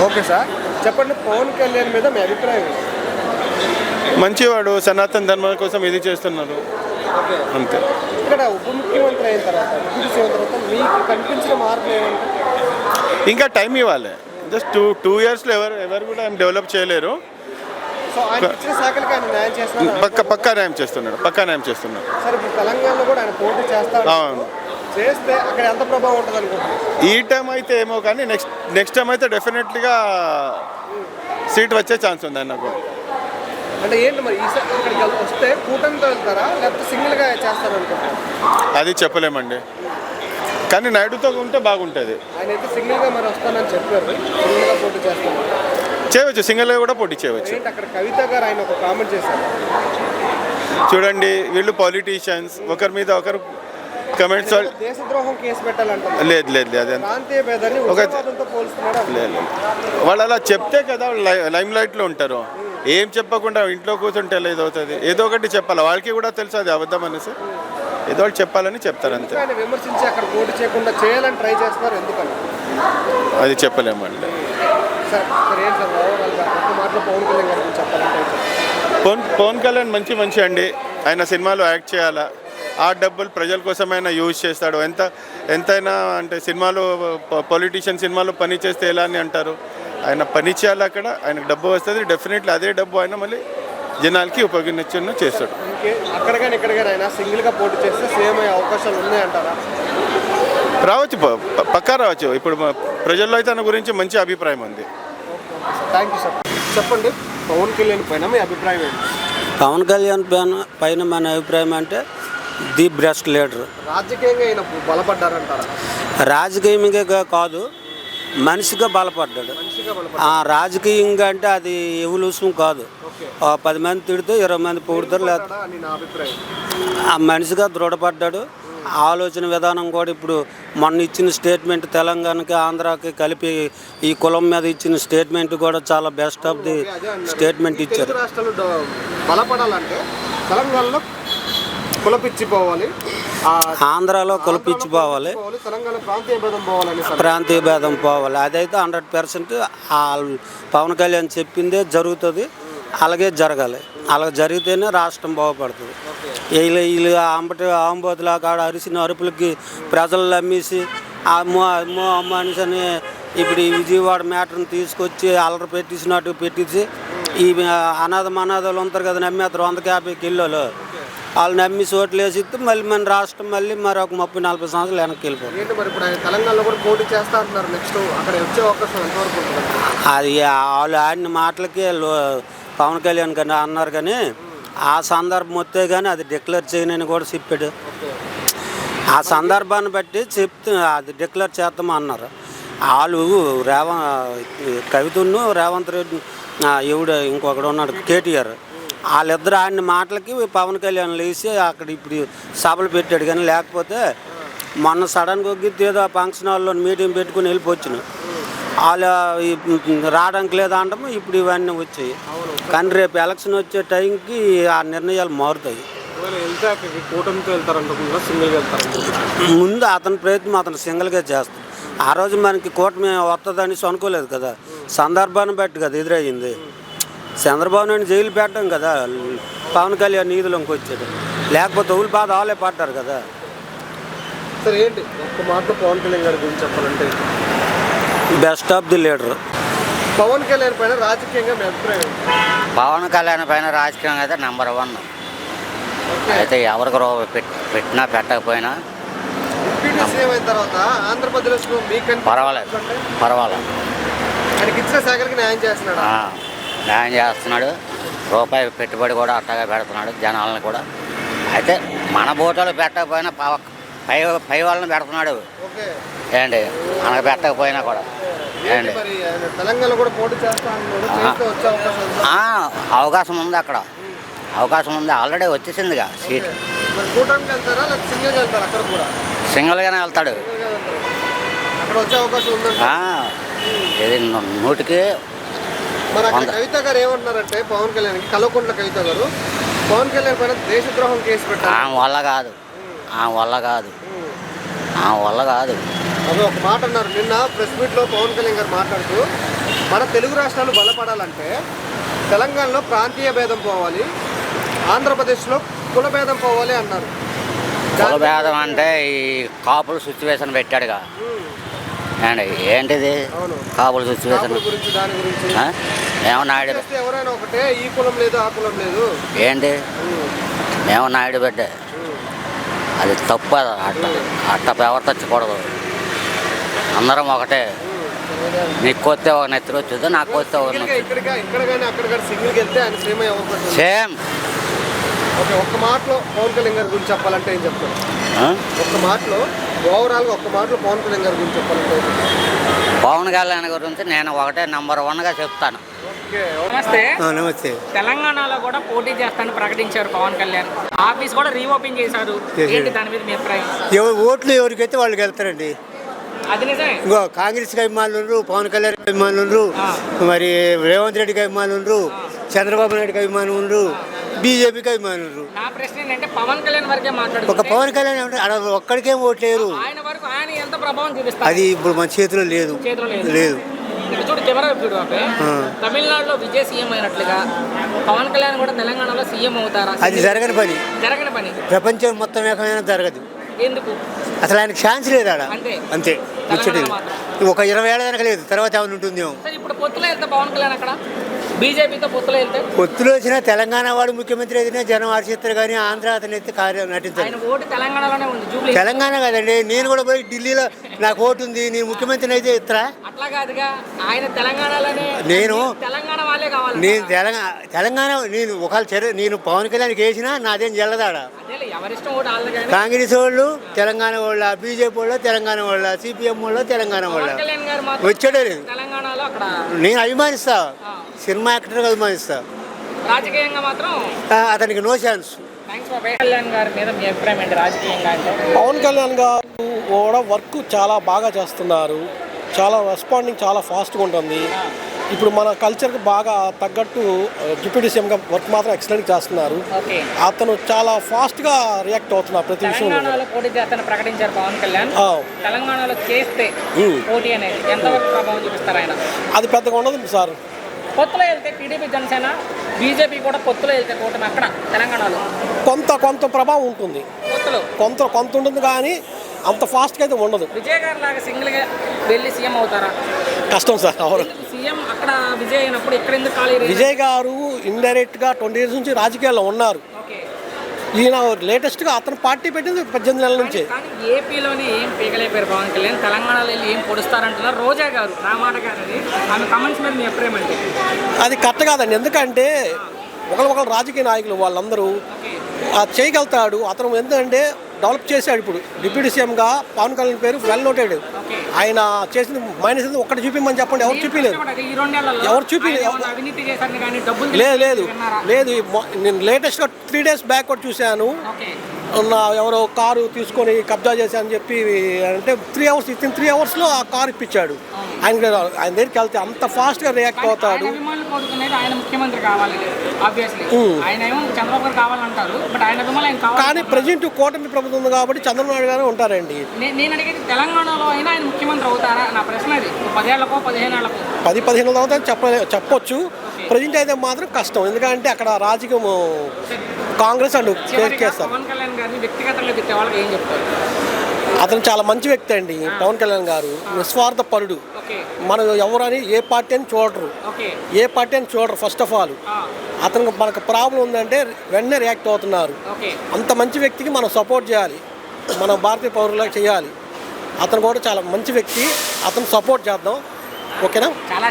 Okay sir, చెప్పండి. పవన్ కళ్యాణ్ మీద మీ అభిప్రాయం ఏంటి? మంచివాడు, సనాతన ధర్మం కోసం ఇది చేస్తున్నారు ఓకే, అంతే. ఇక్కడ ఉప ముఖ్యమంత్రి అయిన తర్వాత డిప్యూటీ సీఎం తర్వాత మీకు కనిపించిన మార్పులు ఏమంటే? ఇంకా టైం ఇవ్వాలి. జస్ట్ టూ ఇయర్స్లో ఎవరు కూడా ఆయన డెవలప్ చేయలేరు. సో ఆయన ఇచ్చిన శాఖలకు ఆయన న్యాయం చేస్తున్నారు. పక్కా న్యాయం చేస్తున్నాడు. సరే, ఇప్పుడు తెలంగాణలో కూడా ఆయన పోటీ చేస్తాడు. అవును, చేస్తే అక్కడ ఎంత ప్రభావం ఉంటుంది అనుకుంటున్నారు? ఈ టైం అయితే ఏమో కానీ నెక్స్ట్ టైం అయితే డెఫినెట్లీగా సీట్ వచ్చే ఛాన్స్ ఉంది ఆయనకు. అంటే ఏంటి మరి ఈసారి ఇక్కడికి వస్తే కూటమితో వెళ్తారా లేకపోతే సింగిల్గా చేస్తారు అనుకుంటారు? అది చెప్పలేమండి, కానీ నాయుడుతో ఉంటే బాగుంటుంది. ఆయన అయితే సింగిల్గా మరి వస్తానని చెప్పారు, సింగిల్గా పోటీ చేస్తారు. చేయవచ్చు, సింగిల్గా కూడా పోటీ చేయవచ్చు. ఏంటి అక్కడ కవిత గారు ఆయన ఒక కామెంట్ చేశారు. చూడండి, వీళ్ళు పాలిటీషియన్స్, ఒకరి మీద ఒకరు కమెంట్స్. దేశద్రోహం కేసు పెట్టాలంటారు. లేదు అదే ప్రాంతీయ భేదాన్ని ఉగ్రవాదంతో పోల్స్తున్నాడు. లేదు, వాళ్ళు అలా చెప్తే కదా లైమ్ లైట్లో ఉంటారు. ఏం చెప్పకుండా ఇంట్లో కూర్చుంటే ఏదో అవుతుంది, ఏదో ఒకటి చెప్పాలి. వాళ్ళకి కూడా తెలుసు అది అబద్ధం అనేసి, ఏదో ఒకటి చెప్పాలని చెప్తారు అంతే. ఆయన విమర్శించి అక్కడ పోటీ చేయకుండా చేయాలని ట్రై చేస్తున్నారు, ఎందుకని? అది చెప్పలేమండి. సార్ ఏంటి సార్ ఓవరాల్గా ఒక మాటలో పవన్ కళ్యాణ్ గారు చెప్పాలంటే? పవన్ కళ్యాణ్ మంచి అండి. ఆయన సినిమాలో యాక్ట్ చేయాలా, ఆ డబ్బులు ప్రజల కోసమైనా యూజ్ చేస్తాడు. ఎంతైనా అంటే సినిమాలో పొలిటీషియన్ సినిమాలో పని చేస్తే ఎలా అని అంటారు. ఆయన పని చేయాలి, అక్కడ ఆయనకు డబ్బు వస్తుంది. డెఫినెట్లీ అదే డబ్బు ఆయన మళ్ళీ జనాలకి ఉపయోగించిన చేస్తాడు. అక్కడ కానీ ఇక్కడ కానీ ఆయన సింగిల్గా పోటీ చేస్తే సేమ్ అయ్యే అవకాశాలు ఉన్నాయంటారా? రావచ్చు, పక్కా రావచ్చు. ఇప్పుడు ప్రజల్లో అయితే ఆయన గురించి మంచి అభిప్రాయం ఉంది. Thank you sir. చెప్పండి, పవన్ కళ్యాణ్ పైన మీ అభిప్రాయం ఏంటి? పవన్ కళ్యాణ్ పైన మన అభిప్రాయం అంటే ది బెస్ట్ లీడర్. రాజకీయంగా ఆయన బలపడ్డారంటారా? రాజకీయంగా కాదు, మనిషిగా బలపడ్డాడు. రాజకీయంగా అంటే అది ఎవల్యూషన్ కాదు. 10 మంది తిడితే 20 మంది పొగుడుతారు. లేదా ఆ మనిషిగా దృఢపడ్డాడు. ఆలోచన విధానం కూడా ఇప్పుడు మొన్న ఇచ్చిన స్టేట్మెంట్ తెలంగాణకి ఆంధ్రాకి కలిపి ఈ కులం మీద ఇచ్చిన స్టేట్మెంట్ కూడా చాలా బెస్ట్ ఆఫ్ ది స్టేట్మెంట్ ఇచ్చారు. రాష్ట్రాలు బలపడాలంటే తెలంగాణలో కులపిచ్చిపోవాలి, ఆంధ్రాలో కులపిచ్చిపోవాలి, తెలంగాణ ప్రాంతీయ భేదం పోవాలి. అదైతే 100% పవన్ కళ్యాణ్ చెప్పిందే జరుగుతుంది, అలాగే జరగాలి. అలా జరిగితేనే రాష్ట్రం బాగుపడుతుంది. వీళ్ళు ఆంబోతులా కాడ అరిసిన అరుపులకి ప్రజలు నమ్మేసి అమ్మో అనేసి అని ఇప్పుడు ఈ విజయవాడ మ్యాటర్ని తీసుకొచ్చి అల్లరి పెట్టేసి ఈ అనాథలు ఉంటారు కదా, నమ్మేస్తారు 150 కిలోలు. వాళ్ళు నమ్మి చోట్లు వేసి మళ్ళీ మన రాష్ట్రం మళ్ళీ మరి ఒక 30-40 సంవత్సరాలు వెనక్కి వెళ్ళిపోతుంది. అది వాళ్ళు ఆడిన మాటలకి పవన్ కళ్యాణ్ గారు అన్నారు, కానీ ఆ సందర్భం వస్తే కానీ అది డిక్లేర్ చేయనని కూడా చెప్పాడు. ఆ సందర్భాన్ని బట్టి చెప్తే అది డిక్లేర్ చేద్దాం అన్నారు. వాళ్ళు కవితను రేవంత్ రెడ్డి ఇంకొకడు ఉన్నాడు కేటీఆర్, వాళ్ళిద్దరు ఆడిన మాటలకి పవన్ కళ్యాణ్ లేచి అక్కడ ఇప్పుడు సభలు పెట్టాడు. కానీ లేకపోతే మొన్న సడన్గా ఒగ్గితే ఏదో ఫంక్షన్ హాల్లో మీటింగ్ పెట్టుకుని వెళ్ళిపోవచ్చు. వాళ్ళు రావడానికి లేదా అంటాము, ఇప్పుడు ఇవన్నీ వచ్చాయి. కానీ రేపు ఎలక్షన్ వచ్చే టైంకి ఆ నిర్ణయాలు మారుతాయి. ముందు అతని ప్రయత్నం అతను సింగిల్గా చేస్తాడు. ఆ రోజు మనకి కూటమి వస్తుందని అనుకోలేదు కదా, సందర్భాన్ని బట్టి కదా ఎదురయ్యింది. చంద్రబాబు నాయుడు జైలు పెట్టడం కదా, పవన్ కళ్యాణ్ నీధులోకి వచ్చాడు. లేకపోతే ఊళ్ళు బాధ వాళ్ళే పడ్డారు కదా. సరే, ఏంటి ఒక్క మాట పవన్ కళ్యాణ్ గారి గురించి చెప్పాలంటే? Best of the leader. Pawan Kalyan పైన రాజకీయంగా మీ అభిప్రాయం? పవన్ కళ్యాణ్ పైన రాజకీయంగా అయితే నెంబర్ 1. అయితే ఎవరికి పెట్టినా పెట్టకపోయినా డిప్యూటీ సీఎం అయిన తర్వాత ఆంధ్రప్రదేశ్లో మీకు పర్వాలేదు. ఆయనకి ఇచ్చిన శాఖలకి న్యాయం చేస్తున్నాడు. రూపాయి పెట్టుబడి కూడా అట్టగా పెడుతున్నాడు జనాలను కూడా. అయితే మన బోటలు పెట్టకపోయినా పై వాళ్ళని పెడుతున్నాడు. ఏంటి మనకు పెట్టకపోయినా కూడా ఏంటి అవకాశం ఉంది, అక్కడ అవకాశం ఉంది. ఆల్రెడీ వచ్చేసిందిగా సీట్. సింగిల్గానే వెళ్తాడు. ఇది 100కి. కవిత గారు ఏమంటున్నారంటే పవన్ కళ్యాణ్ కల్వకుంట్ల కవిత గారు పవన్ కళ్యాణ్ పైన దేశద్రోహం కేసు పెట్టారు. వల్ల కాదు. అది ఒక మాట అన్నారు నిన్న ప్రెస్ మీట్లో పవన్ కళ్యాణ్ గారు మాట్లాడుతూ, మన తెలుగు రాష్ట్రాలు బలపడాలంటే తెలంగాణలో ప్రాంతీయ భేదం పోవాలి, ఆంధ్రప్రదేశ్లో కుల భేదం పోవాలి అన్నారు. కుల భేదం అంటే ఈ కాపుల సిచ్యువేషన్ పెట్టాడుగా అండి. ఏంటిది అవును. కాపుల సిచ్యువేషన్ కాపుల గురించి దాని గురించి ఏమన్నాడు? చేస్తే ఎవరైనా ఒకటే, ఈ కులం లేదు ఆ కులం లేదు. ఏంటి ఏమన్నాడు బిడ్డ? అది తప్పు. అది అట్ట ప్రవర్తించకూడదు. అందరం ఒకటే. నీకు కొత్త ఒక నెత్తిరి వచ్చింది, నాకు కొత్త ఒక ఇక్కడ కానీ అక్కడ కానీ సింగిల్కి వెళ్తే ఆయన సేమ్ అవ్వకూడదు. సేమ్. ఓకే, ఒక్క మాటలో పవన్ కళ్యాణ్ గారి గురించి చెప్పాలంటే ఏం చెప్తారు? ఒక్క మాటలో ఓవరాల్గా ఒక్క మాటలో పవన్ కళ్యాణ్ గారి గురించి చెప్పాలంటే పవన్ కళ్యాణ్ గురించి నేను ఒకటే నెంబర్ 1గా చెప్తాను. నమస్తే. నమస్తే. తెలంగాణలో కూడా పోటీ చేస్తానని ప్రకటించారు పవన్ కళ్యాణ్. ఆఫీస్ కూడా రీఓపెన్ చేశారు. ఏంటి దాని మీద మీ అభిప్రాయం? ఓట్లు ఎవరికైతే వాళ్ళకి వెళ్తారండి. అది నిజమే. ఇంకో కాంగ్రెస్కి అభిమానులు, పవన్ కళ్యాణ్ అభిమానులు, మరి రేవంత్ రెడ్డికి అభిమానులు, చంద్రబాబు నాయుడుకి అభిమానులు, బీజేపీకి అభిమానులు. నా ప్రశ్న ఏంటంటే పవన్ కళ్యాణ్ వరకే ఒక మాట్లాడుతున్నారు. పవన్ కళ్యాణ్ అంటే ఒక్కడికేం ఓట్లేరు. ఆయన వరకు ఆయన ఎంత ప్రభావం చూపిస్తారు? అది ఇప్పుడు మన చేతిలో లేదు. చేతిలో లేదు. ఇక్కడ చూడు, కెమెరా చూడు బాబే. తమిళనాడులో విజయ్ సీఎం అయినట్లుగా పవన్ కళ్యాణ్ కూడా తెలంగాణలో సీఎం అవుతారా? అది జరగని పని. జరగని పని. ప్రపంచం మొత్తం ఏకమైనా జరగదు. ఎందుకు? అసలు ఆయనకు ఛాన్స్ లేదు ఆడ. అంతే. తెలంగాణలో మాత్రం. ఒక 20 ఏళ్ళ వెనక లేదు, తర్వాత ఏమైనా ఉంటుందేమో. సరే, ఇప్పుడు పొత్తులో వెళ్తే పవన్ కళ్యాణ్ అక్కడ బీజేపీతో పొత్తులో వెళ్తే పొత్తులు వచ్చినా తెలంగాణ వాడు ముఖ్యమంత్రి అయితేనే జనం ఆశిస్తారు, కానీ ఆంధ్ర అతను అయితే కార్యం నటించారు. ఆయన ఓటు తెలంగాణలోనే ఉంది. జూబ్లీ తెలంగాణ కదండి. నేను కూడా పోయి ఢిల్లీలో నాకు ఓటు ఉంది, నేను ముఖ్యమంత్రిని అయితే ఇస్తారా? అట్లా కాదుగా, ఆయన తెలంగాణలోనే. నేను తెలంగాణ వాళ్ళే కావాలి. నేను తెలంగాణ నేను ఒకవేళ నేను పవన్ కళ్యాణ్కి వేసినా నాదేం జల్లదాడ. అదేలే, ఎవరిష్టం ఓటు వాళ్ళది. కానీ కాంగ్రెస్ వాళ్ళు తెలంగాణ వాళ్ళ, బీజేపీ వాళ్ళు తెలంగాణ వాళ్ళ, సిపిఎం వాళ్ళు తెలంగాణ వాళ్ళ పవన్ కళ్యాణ్ గారు మాత్రం వచ్చాడే లేదు. తెలంగాణలో అక్కడ నేను అభిమానిస్తా, సినిమా యాక్టర్గా అభిమానిస్తా. రాజకీయంగా మాత్రం అతనికి నో ఛాన్స్. థ్యాంక్స్ బాబాయ్. కళ్యాణ్ గారి మీద మీ అభిప్రాయం ఏంటి రాజకీయంగా అంటే? పవన్ కళ్యాణ్ గారు కూడా వర్క్ చాలా బాగా చేస్తున్నారు. చాలా రెస్పాండింగ్ చాలా ఫాస్ట్గా ఉంటుంది. ఇప్పుడు మన కల్చర్కి బాగా తగ్గట్టు డిప్యూటీ సీఎంగా వర్క్ మాత్రం ఎక్సలెంట్ చేస్తున్నారు. ఓకే. అతను చాలా ఫాస్ట్గా రియాక్ట్ అవుతున్నారు ప్రతి విషయంలో. తెలంగాణలో పోటీ చేస్తానని ప్రకటించారు పవన్ కళ్యాణ్. తెలంగాణలో చేస్తే పోటీ అనేది ఎంతవరకు ప్రభావం చూపిస్తారు ఆయన? అది పెద్దగా ఉండదు సార్. పొత్తులో వెళ్తే టీడీపీ, జనసేన, బీజేపీ కూడా పొత్తులో వెళ్తే కూటమి అక్కడ తెలంగాణలో కొంత ప్రభావం ఉంటుంది. పొత్తులో కొంత ఉంటుంది, కానీ అంత ఫాస్ట్గా అయితే ఉండదు. విజయ్ గారు లాగా సింగిల్గా వెళ్ళి సీఎం అవుతారా? కష్టం సార్. అవును. సీఎం అక్కడ విజయ్ అయినప్పుడు ఇక్కడ ఎందుకు ఖాళీ? విజయ్ గారు ఇండైరెక్ట్గా 20 years నుంచి రాజకీయాల్లో ఉన్నారు. ఓకే. ఈయన లేటెస్ట్గా అతను పార్టీ పెట్టింది 18 నెలల నుంచి. కానీ ఏపీలోనే ఏం పీకలేపారు పవన్ కళ్యాణ్. తెలంగాణలో వెళ్ళి ఏం పొడుస్తారంటున్నారు రోజా గారు. నా మాట గారు అది. ఆమె కమెంట్స్ మీద మీ అభిప్రాయం అంటే? అది కరెక్ట్ కాదండి. ఎందుకంటే ఒకరు రాజకీయ నాయకులు వాళ్ళందరూ చేయగలుగుతాడు. అతను ఎందుకంటే డెవలప్ చేశాడు. ఇప్పుడు డిప్యూటీ సీఎంగా పవన్ కళ్యాణ్ పేరు వెల్ నోటెడ్. ఆయన చేసిన మైనస్ ఒక్కటి చూపించమని చెప్పండి. ఎవరు చూపించలేదు. ఎవరు చూపించలేదు. లేదు. నేను లేటెస్ట్గా 3 days బ్యాక్ కూడా చూశాను. ఎవరో కారు తీసుకొని కబ్జా చేశానని చెప్పి అంటే 3 hours, 3 hours ఆ కారు ఇప్పించాడు. ఆయన దగ్గరికి వెళ్తే అంత ఫాస్ట్గా రియాక్ట్ అవుతాడు. కానీ ప్రజెంట్ కూటమి ప్రభుత్వం ఉంది కాబట్టి చంద్రబాబు నాయుడు గారు ఉంటారండి. నేను అడిగేది తెలంగాణలో అయినా ఆయన ముఖ్యమంత్రి అవుతారా నా ప్రశ్న. అది 10 ఏళ్లకో 15 ఏళ్లకో 10-15 అవుతాయని చెప్పొచ్చు. ప్రజెంట్ అయితే మాత్రం కష్టం. ఎందుకంటే అక్కడ రాజకీయం కాంగ్రెస్ అండ్ చేస్తారు. పవన్ కళ్యాణ్ గారిని వ్యక్తిగతంగా తిట్టే వాళ్ళకి ఏం చెప్తారు? అతను చాలా మంచి వ్యక్తి అండి. పవన్ కళ్యాణ్ గారు నిస్వార్థ పరుడు. మనం ఎవరని ఏ పార్టీ అని చూడరు. ఫస్ట్ ఆఫ్ ఆల్ అతనికి మనకు ప్రాబ్లం ఉందంటే వెంటనే రియాక్ట్ అవుతున్నారు. అంత మంచి వ్యక్తికి మనం సపోర్ట్ చేయాలి. మనం భారతీయ పౌరులకు చేయాలి. అతను కూడా చాలా మంచి వ్యక్తి. అతను సపోర్ట్ చేద్దాం. ఓకేనా? చాలా